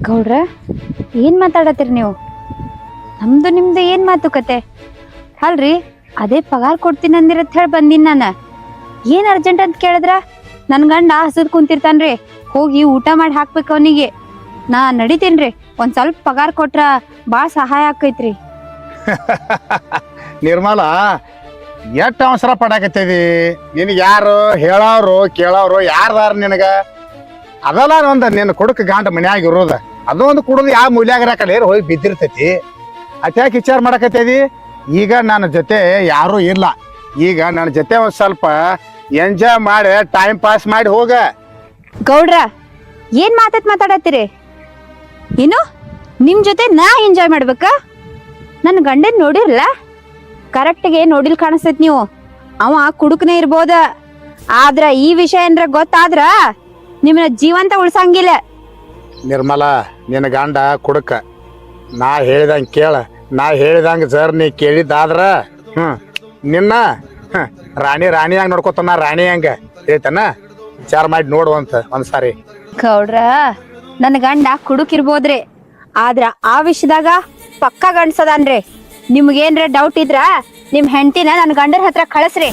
ಗೌಡ್ರ ಏನ್ ಮಾತಾಡತ್ತೀರಿ ನೀವು? ನಮ್ದು ನಿಮ್ದು ಏನ್ ಮಾತುಕತೆ? ಅಲ್ರಿ ಅದೇ ಪಗಾರ ಕೊಡ್ತೀನಿ ಅಂದಿರತ್ ಹೇಳಿ ಬಂದಿನಿ ನಾನು. ಏನ್ ಅರ್ಜೆಂಟ್ ಅಂತ ಕೇಳಿದ್ರ ನನ್ ಗಂಡ ಹಸದ್ ಕುಂತಿರ್ತಾನ್ರಿ, ಹೋಗಿ ಊಟ ಮಾಡಿ ಹಾಕ್ಬೇಕು ಅವನಿಗೆ. ನಾ ನಡಿತೇನ್ರಿ, ಒಂದ್ ಸ್ವಲ್ಪ ಪಗಾರ ಕೊಟ್ರ ಬಾಳ ಸಹಾಯ ಆಕೈತ್ರಿ. ನಿರ್ಮಲ, ಎಷ್ಟು ಅವಸರ ಪಡಾಕತ್ತಿದಿ? ನಿನಗೆ ಯಾರು ಹೇಳೋರು ಕೇಳೋರು ಯಾರ್ದಾರ ನಿನಗ? ಅದಲ್ಲ ಒಂದು ನಿನ್ನ ಕುಡುಕ ಗಾಂಡ ಮನ್ಯಾಗ ಇರೋದ, ಅದೊಂದು ಕುಡಿದು ಯಾವ ಮೂಲ್ಯಾಗರ ಕಡೆ ಹೋಗಿ ಬಿದ್ದಿರ್ತೈತಿ. ಅತ್ಯಾಕೆ ವಿಚಾರ ಮಾಡಕತ್ತಿದಿ? ಈಗ ನನ್ನ ಜೊತೆ ಯಾರೂ ಇಲ್ಲ, ಈಗ ನನ್ನ ಜೊತೆ ಒಂದು ಸ್ವಲ್ಪ ಎಂಜಾಯ್ ಮಾಡಿ ಟೈಮ್ ಪಾಸ್ ಮಾಡಿ ಹೋಗ. ಗೌಡ್ರ ಏನ್ ಮಾತಾಡತ್ತೀರಿ? ಏನು ನಿಮ್ ಜೊತೆ ನಾ ಎಂಜಾಯ್ ಮಾಡ್ಬೇಕ? ನನ್ ಗಂಡನ್ ನೋಡಿರಲ್ಲ, ಕರೆಕ್ಟ್ಗೆ ನೋಡಿಲ್ ಕಾಣಿಸ್ತೈತಿ ನೀವು. ಅವ ಕುಡುಕನೇ ಇರ್ಬೋದ, ಆದ್ರ ಈ ವಿಷಯ ಏನ್ರ ಗೊತ್ತಾದ್ರ ನಿಮ್ಮನ್ನ ಜೀವಂತ ಉಳ್ಸಂಗಿಲ್ಲ. ನಿರ್ಮಲ, ನಿನ್ನ ಗಂಡ ಕುಡುಕ, ನಾ ಹೇಳಿದಂಗೆ ಕೇಳ. ನಾ ಹೇಳಿದಂಗೆ ಸರ್ ನೀ ಕೇಳಿದ್ದಾದ್ರ ನಿನ್ನ ರಾಣಿಯಾಗ ನೋಡ್ಕೊತಾನ, ರಾಣಿ ಹಂಗ ಹೇಳ್ತಾನ. ವಿಚಾರ ಮಾಡಿ ನೋಡುವಂತ ಒಂದ್ಸಾರಿ. ಗೌಡ್ರ ನನ್ ಗಂಡ ಕುಡುಕ್ ಇರ್ಬೋದ್ರಿ, ಆದ್ರ ಆ ವಿಷಯದಾಗ ಪಕ್ಕ ಗಂಡ್ಸದನ್ರಿ. ನಿಮ್ಗೇನ್ರ ಡೌಟ್ ಇದ್ರ ನಿಮ್ ಹೆಂಡತಿನ ನನ್ ಗಂಡರ ಹತ್ರ ಕಳಿಸ್ರಿ.